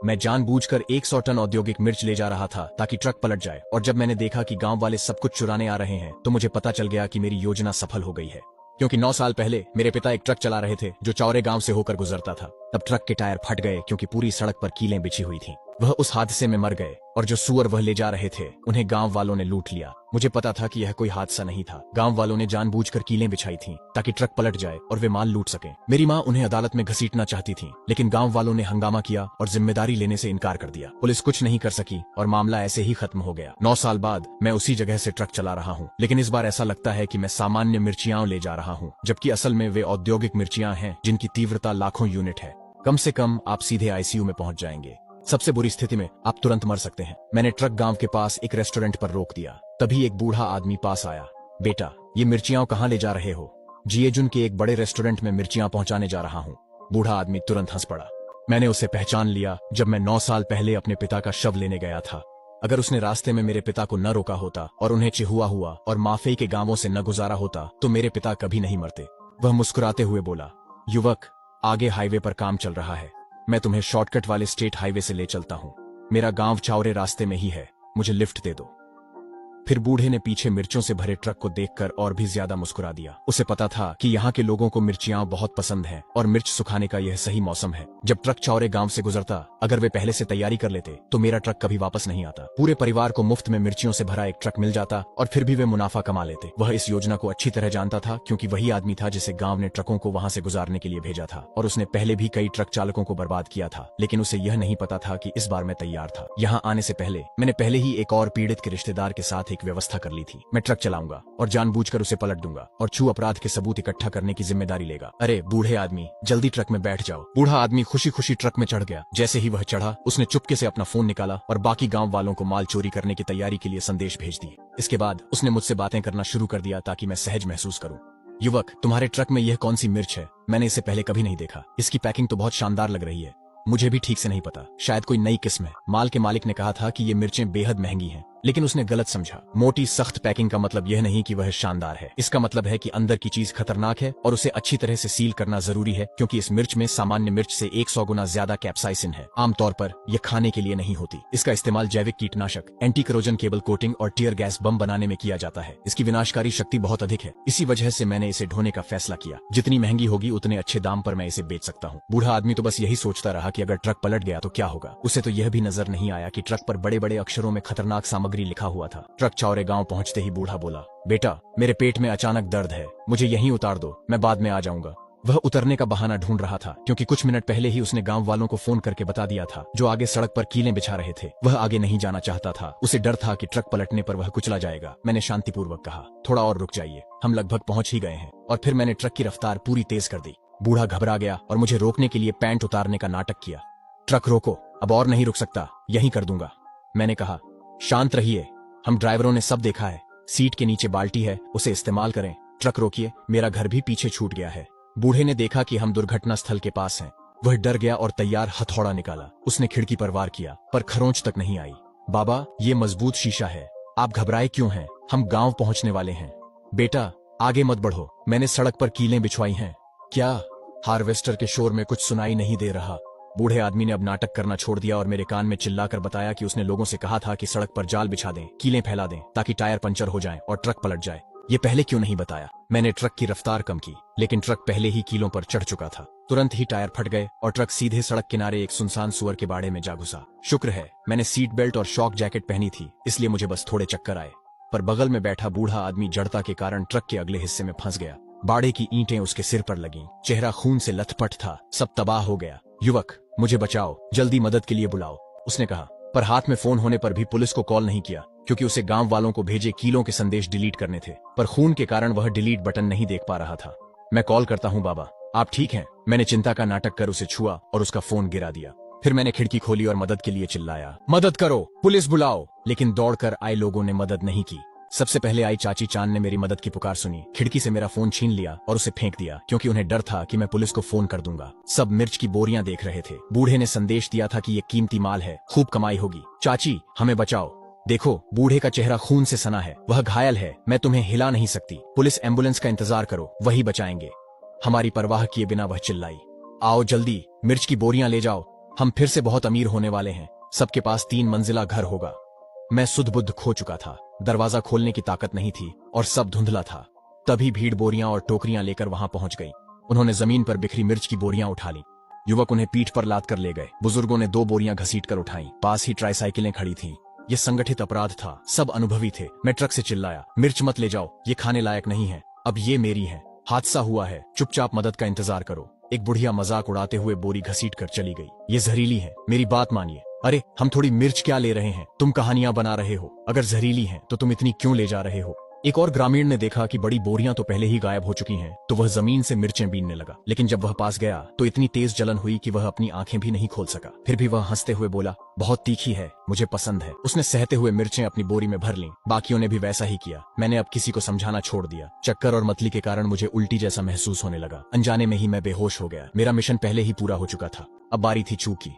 मैं जानबूझकर 100 टन औद्योगिक मिर्च ले जा रहा था ताकि ट्रक पलट जाए, और जब मैंने देखा कि गांव वाले सब कुछ चुराने आ रहे हैं तो मुझे पता चल गया कि मेरी योजना सफल हो गई है। क्योंकि 9 साल पहले मेरे पिता एक ट्रक चला रहे थे जो चौरे गांव से होकर गुजरता था। तब ट्रक के टायर फट गए क्योंकि पूरी सड़क पर कीलें बिछी हुई थीं। वह उस हादसे में मर गए और जो सुअर वह ले जा रहे थे उन्हें गांव वालों ने लूट लिया। मुझे पता था कि यह कोई हादसा नहीं था। गांव वालों ने जानबूझकर कीलें बिछाई थीं ताकि ट्रक पलट जाए और वे माल लूट सकें। मेरी माँ उन्हें अदालत में घसीटना चाहती थी, लेकिन गांव वालों ने हंगामा किया और जिम्मेदारी लेने से इनकार कर दिया। पुलिस कुछ नहीं कर सकी और मामला ऐसे ही खत्म हो गया। 9 साल बाद मैं उसी जगह से ट्रक चला रहा हूँ, लेकिन इस बार ऐसा लगता है कि मैं सामान्य मिर्चियां ले जा रहा हूँ, जबकि असल में वे औद्योगिक मिर्चियां हैं जिनकी तीव्रता लाखों यूनिट है। कम से कम आप सीधे आईसीयू में पहुंच जाएंगे। सबसे बुरी स्थिति में आप तुरंत मर सकते हैं। मैंने ट्रक गांव के पास एक रेस्टोरेंट पर रोक दिया। तभी एक बूढ़ा आदमी पास आया। बेटा, ये मिर्चियां कहाँ ले जा रहे हो? जिएजुन के एक बड़े रेस्टोरेंट में मिर्चियां पहुंचाने जा रहा हूँ। बूढ़ा आदमी तुरंत हंस पड़ा। मैंने उसे पहचान लिया जब मैं 9 साल पहले अपने पिता का शव लेने गया था। अगर उसने रास्ते में मेरे पिता को न रोका होता और उन्हें चिहुआ हुआ और माफे के गांवों से न गुजारा होता तो मेरे पिता कभी नहीं मरते। वह मुस्कुराते हुए बोला, युवक, आगे हाईवे पर काम चल रहा है। मैं तुम्हें शॉर्टकट वाले स्टेट हाईवे से ले चलता हूँ। मेरा गांव चौरे रास्ते में ही है। मुझे लिफ्ट दे दो। फिर बूढ़े ने पीछे मिर्चों से भरे ट्रक को देखकर और भी ज्यादा मुस्कुरा दिया। उसे पता था कि यहाँ के लोगों को मिर्चियां बहुत पसंद हैं और मिर्च सुखाने का यह सही मौसम है। जब ट्रक चौरे गांव से गुजरता, अगर वे पहले से तैयारी कर लेते तो मेरा ट्रक कभी वापस नहीं आता। पूरे परिवार को मुफ्त में मिर्चियों से भरा एक ट्रक मिल जाता और फिर भी वे मुनाफा कमा लेते। वह इस योजना को अच्छी तरह जानता था क्योंकि वही आदमी था जिसे गांव ने ट्रकों को वहां से गुजारने के लिए भेजा था, और उसने पहले भी कई ट्रक चालकों को बर्बाद किया था। लेकिन उसे यह नहीं पता था कि इस बार मैं तैयार था। यहाँ आने से पहले मैंने पहले ही एक और पीड़ित के रिश्तेदार के साथ एक व्यवस्था कर ली थी। मैं ट्रक चलाऊंगा और जानबूझकर उसे पलट दूंगा और छू अपराध के सबूत इकट्ठा करने की जिम्मेदारी लेगा। अरे बूढ़े आदमी, जल्दी ट्रक में बैठ जाओ। बूढ़ा आदमी खुशी खुशी ट्रक में चढ़ गया। जैसे ही वह चढ़ा, उसने चुपके से अपना फोन निकाला और बाकी गांव वालों को माल चोरी करने की तैयारी के लिए संदेश भेज दिए। इसके बाद उसने मुझसे बातें करना शुरू कर दिया ताकि मैं सहज महसूस करूं। युवक, तुम्हारे ट्रक में यह कौन सी मिर्च है? मैंने इसे पहले कभी नहीं देखा। इसकी पैकिंग तो बहुत शानदार लग रही है। मुझे भी ठीक से नहीं पता, शायद कोई नई किस्म है। माल के मालिक ने कहा था कि ये मिर्चें बेहद महंगी हैं, लेकिन उसने गलत समझा। मोटी सख्त पैकिंग का मतलब यह नहीं कि वह शानदार है। इसका मतलब है कि अंदर की चीज खतरनाक है और उसे अच्छी तरह से सील करना जरूरी है, क्योंकि इस मिर्च में सामान्य मिर्च से 100 गुना ज्यादा कैप्साइसिन है। आमतौर पर यह खाने के लिए नहीं होती। इसका इस्तेमाल जैविक कीटनाशक, एंटी करोजन केबल कोटिंग और टीयर गैस बम बनाने में किया जाता है। इसकी विनाशकारी शक्ति बहुत अधिक है। इसी वजह से मैंने इसे ढोने का फैसला किया। जितनी महंगी होगी उतने अच्छे दाम पर मैं इसे बेच सकता हूँ। बूढ़ा आदमी तो बस यही सोचता रहा कि अगर ट्रक पलट गया तो क्या होगा। उसे तो यह भी नजर नहीं आया कि ट्रक पर बड़े बड़े अक्षरों में खतरनाक सामग्री लिखा हुआ था। ट्रक चौरे गांव पहुंचते ही बूढ़ा बोला, बेटा, मेरे पेट में अचानक दर्द है, मुझे यहीं उतार दो, मैं बाद में आ जाऊंगा। वह उतरने का बहाना ढूंढ रहा था क्योंकि कुछ मिनट पहले ही उसने गांव वालों को फोन करके बता दिया था जो आगे सड़क पर कीलें बिछा रहे थे। वह आगे नहीं जाना चाहता था। उसे डर था कि ट्रक पलटने पर वह कुचला जाएगा। मैंने शांतिपूर्वक कहा, थोड़ा और रुक जाइए, हम लगभग पहुंच ही गए हैं। और फिर मैंने ट्रक की रफ्तार पूरी तेज कर दी। बूढ़ा घबरा गया और मुझे रोकने के लिए पैंट उतारने का नाटक किया। ट्रक रोको, अब और नहीं रुक सकता, यहीं कर दूंगा। मैंने कहा, शांत रहिए, हम ड्राइवरों ने सब देखा है। सीट के नीचे बाल्टी है, उसे इस्तेमाल करें। ट्रक रोकिए, मेरा घर भी पीछे छूट गया है। बूढ़े ने देखा कि हम दुर्घटना स्थल के पास हैं। वह डर गया और तैयार हथौड़ा निकाला। उसने खिड़की पर वार किया, पर खरोंच तक नहीं आई। बाबा, ये मजबूत शीशा है, आप घबराए क्यों हैं? हम गांव पहुंचने वाले हैं। बेटा, आगे मत बढ़ो, मैंने सड़क पर कीलें बिछवाई हैं। क्या? हार्वेस्टर के शोर में कुछ सुनाई नहीं दे रहा। बूढ़े आदमी ने अब नाटक करना छोड़ दिया और मेरे कान में चिल्लाकर बताया कि उसने लोगों से कहा था कि सड़क पर जाल बिछा दें, कीलें फैला दें ताकि टायर पंचर हो जाएं और ट्रक पलट जाए। ये पहले क्यों नहीं बताया? मैंने ट्रक की रफ्तार कम की, लेकिन ट्रक पहले ही कीलों पर चढ़ चुका था। तुरंत ही टायर फट गए और ट्रक सीधे सड़क किनारे एक सुनसान सुअर के बाड़े में जा घुसा। शुक्र है मैंने सीट बेल्ट और शॉक जैकेट पहनी थी, इसलिए मुझे बस थोड़े चक्कर आए। पर बगल में बैठा बूढ़ा आदमी जड़ता के कारण ट्रक के अगले हिस्से में फंस गया। बाड़े की ईंटें उसके सिर पर लगीं, चेहरा खून से लथपथ था, सब तबाह हो गया। युवक, मुझे बचाओ, जल्दी मदद के लिए बुलाओ, उसने कहा। पर हाथ में फोन होने पर भी पुलिस को कॉल नहीं किया क्योंकि उसे गांव वालों को भेजे कीलों के संदेश डिलीट करने थे। पर खून के कारण वह डिलीट बटन नहीं देख पा रहा था। मैं कॉल करता हूँ बाबा, आप ठीक हैं? मैंने चिंता का नाटक कर उसे छुआ और उसका फोन गिरा दिया। फिर मैंने खिड़की खोली और मदद के लिए चिल्लाया, मदद करो, पुलिस बुलाओ। लेकिन दौड़कर आए लोगों ने मदद नहीं की। सबसे पहले आई चाची चांद ने मेरी मदद की पुकार सुनी, खिड़की से मेरा फोन छीन लिया और उसे फेंक दिया क्योंकि उन्हें डर था कि मैं पुलिस को फोन कर दूंगा। सब मिर्च की बोरियां देख रहे थे। बूढ़े ने संदेश दिया था कि ये कीमती माल है, खूब कमाई होगी। चाची, हमें बचाओ। देखो, बूढ़े का चेहरा खून से सना है, वह घायल है, मैं तुम्हें हिला नहीं सकती। पुलिस एम्बुलेंस का इंतजार करो, वही बचाएंगे। हमारी परवाह किए बिना वह चिल्लाई, आओ जल्दी, मिर्च की बोरियां ले जाओ। हम फिर से बहुत अमीर होने वाले हैं, सबके पास 3 मंजिला घर होगा। मैं सुध बुद्ध खो चुका था, दरवाजा खोलने की ताकत नहीं थी और सब धुंधला था। तभी भीड़ बोरियां और टोकरियां लेकर वहां पहुंच गई। उन्होंने जमीन पर बिखरी मिर्च की बोरियां उठा ली। युवक उन्हें पीठ पर लाद कर ले गए। बुजुर्गों ने 2 बोरियां घसीट कर उठाई। पास ही ट्राईसाइकिलें खड़ी थीं। ये संगठित अपराध था, सब अनुभवी थे। मैं ट्रक से चिल्लाया, मिर्च मत ले जाओ, ये खाने लायक नहीं है, अब ये मेरी है। हादसा हुआ है, चुपचाप मदद का इंतजार करो। एक बुढ़िया मजाक उड़ाते हुए बोरी घसीट कर चली गई। ये जहरीली है, मेरी बात मानिए। अरे हम थोड़ी मिर्च क्या ले रहे हैं, तुम कहानियां बना रहे हो। अगर जहरीली है तो तुम इतनी क्यों ले जा रहे हो। एक और ग्रामीण ने देखा कि बड़ी बोरियां तो पहले ही गायब हो चुकी हैं, तो वह जमीन से मिर्चें बीनने लगा। लेकिन जब वह पास गया तो इतनी तेज जलन हुई कि वह अपनी आंखें भी नहीं खोल सका। फिर भी वह हंसते हुए बोला, बहुत तीखी है, मुझे पसंद है। उसने सहते हुए मिर्चें अपनी बोरी में भर लीं। बाकियों ने भी वैसा ही किया। मैंने अब किसी को समझाना छोड़ दिया। चक्कर और मतली के कारण मुझे उल्टी जैसा महसूस होने लगा। अनजाने में ही मैं बेहोश हो गया। मेरा मिशन पहले ही पूरा हो चुका था, अब बारी थी चूक की।